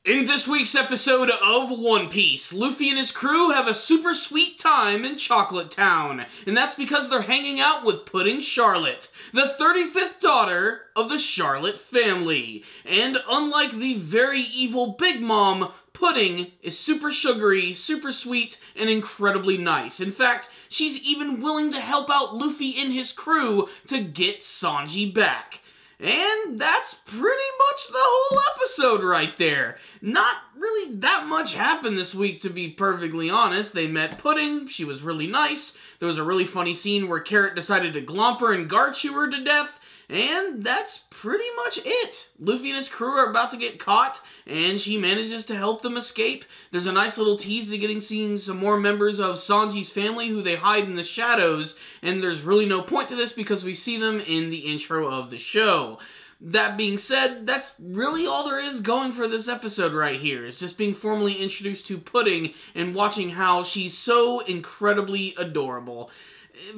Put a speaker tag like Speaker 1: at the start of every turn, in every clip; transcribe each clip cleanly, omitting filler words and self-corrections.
Speaker 1: In this week's episode of One Piece, Luffy and his crew have a super sweet time in Chocolate Town, and that's because they're hanging out with Pudding Charlotte, the 35th daughter of the Charlotte family. And unlike the very evil Big Mom, Pudding is super sugary, super sweet, and incredibly nice. In fact, she's even willing to help out Luffy and his crew to get Sanji back. And that's pretty much the whole episode right there. Not really that much happened this week, to be perfectly honest. They met Pudding, she was really nice. There was a really funny scene where Carrot decided to glomp her and Garchew her to death. And that's pretty much it. Luffy and his crew are about to get caught, and she manages to help them escape. There's a nice little tease to seeing some more members of Sanji's family who they hide in the shadows, and there's really no point to this because we see them in the intro of the show. That being said, that's really all there is going for this episode right here. It's just being formally introduced to Pudding and watching how she's so incredibly adorable.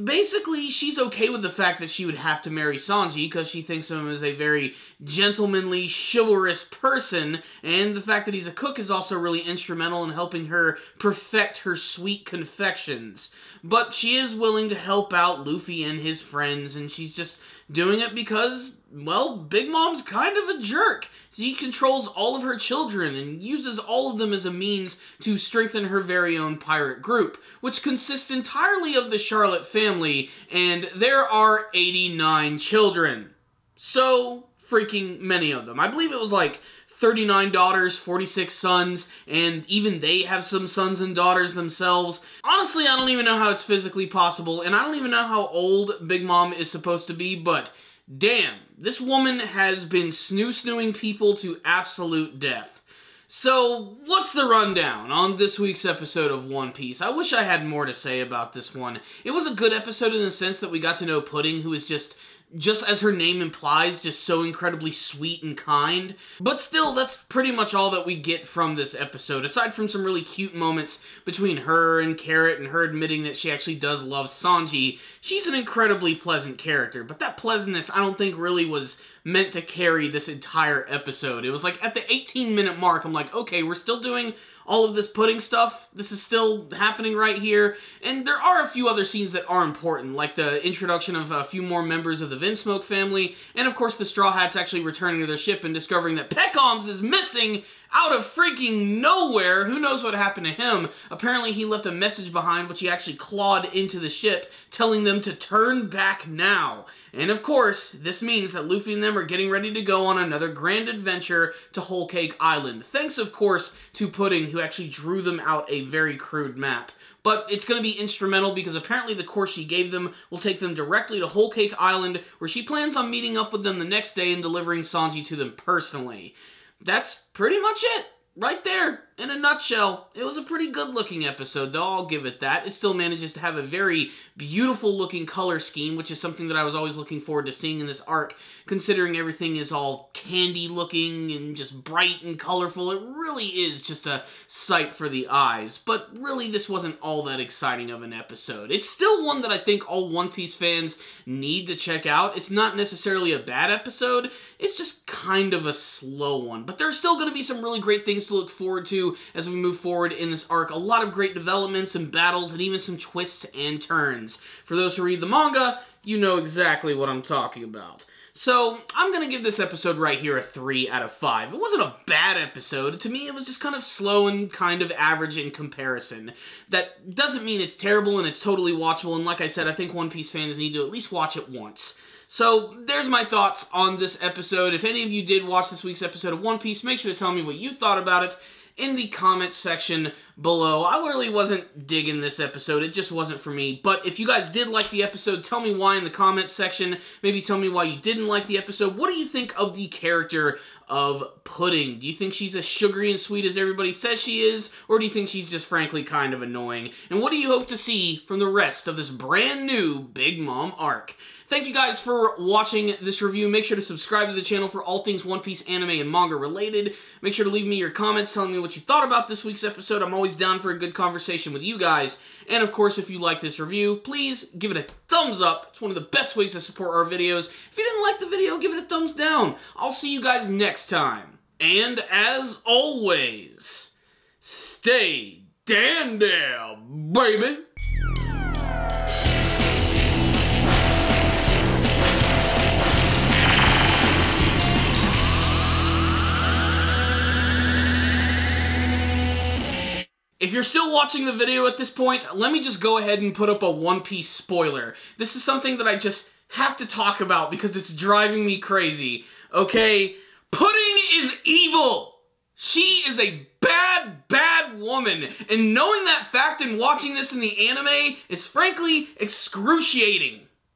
Speaker 1: Basically, she's okay with the fact that she would have to marry Sanji because she thinks of him as a very gentlemanly, chivalrous person, and the fact that he's a cook is also really instrumental in helping her perfect her sweet confections. But she is willing to help out Luffy and his friends, and she's just doing it because, well, Big Mom's kind of a jerk. She controls all of her children and uses all of them as a means to strengthen her very own pirate group, which consists entirely of the Charlotte family, and there are 89 children. So freaking many of them. I believe it was like 39 daughters, 46 sons, and even they have some sons and daughters themselves. Honestly, I don't even know how it's physically possible, and I don't even know how old Big Mom is supposed to be, but damn, this woman has been snoo-snooing people to absolute death. So, what's the rundown on this week's episode of One Piece? I wish I had more to say about this one. It was a good episode in the sense that we got to know Pudding, who is just as her name implies, just so incredibly sweet and kind. But still, that's pretty much all that we get from this episode, aside from some really cute moments between her and Carrot and her admitting that she actually does love Sanji. She's an incredibly pleasant character, but that pleasantness I don't think really was meant to carry this entire episode. It was like at the 18-minute mark, I'm like, okay, we're still doing all of this Pudding stuff. This is still happening right here. And there are a few other scenes that are important, like the introduction of a few more members of the Vinsmoke family, and of course the Straw Hats actually returning to their ship and discovering that Peckhams is missing out of freaking nowhere. Who knows what happened to him? Apparently he left a message behind which he actually clawed into the ship, telling them to turn back now. And of course, this means that Luffy and them are getting ready to go on another grand adventure to Whole Cake Island. Thanks, of course, to Pudding, who actually drew them out a very crude map. But it's going to be instrumental because apparently the course she gave them will take them directly to Whole Cake Island, where she plans on meeting up with them the next day and delivering Sanji to them personally. That's pretty much it. Right there, in a nutshell. It was a pretty good-looking episode, though, I'll give it that. It still manages to have a very beautiful-looking color scheme, which is something that I was always looking forward to seeing in this arc, considering everything is all candy-looking and just bright and colorful. It really is just a sight for the eyes, but really this wasn't all that exciting of an episode. It's still one that I think all One Piece fans need to check out. It's not necessarily a bad episode, it's just kind of a slow one, but there's still going to be some really great things to look forward to as we move forward in this arc. A lot of great developments and battles and even some twists and turns. For those who read the manga, you know exactly what I'm talking about. So, I'm going to give this episode right here a 3 out of 5. It wasn't a bad episode. To me, it was just kind of slow and kind of average in comparison. That doesn't mean it's terrible and it's totally watchable, and like I said, I think One Piece fans need to at least watch it once. So, there's my thoughts on this episode. If any of you did watch this week's episode of One Piece, make sure to tell me what you thought about it in the comments section below. I really wasn't digging this episode. It just wasn't for me. But if you guys did like the episode, tell me why in the comments section. Maybe tell me why you didn't like the episode. What do you think of the character of Pudding? Do you think she's as sugary and sweet as everybody says she is? Or do you think she's just frankly kind of annoying? And what do you hope to see from the rest of this brand new Big Mom arc? Thank you guys for watching this review. Make sure to subscribe to the channel for all things One Piece anime and manga related. Make sure to leave me your comments telling me what you thought about this week's episode. I'm always down for a good conversation with you guys. And of course, if you like this review, please give it a thumbs up. It's one of the best ways to support our videos. If you didn't like the video, give it a thumbs down. I'll see you guys next time. And as always, stay down, baby. If you're still watching the video at this point, let me just go ahead and put up a One Piece spoiler. This is something that I just have to talk about because it's driving me crazy. Okay? Pudding is evil! She is a bad, bad woman, and knowing that fact and watching this in the anime is frankly excruciating.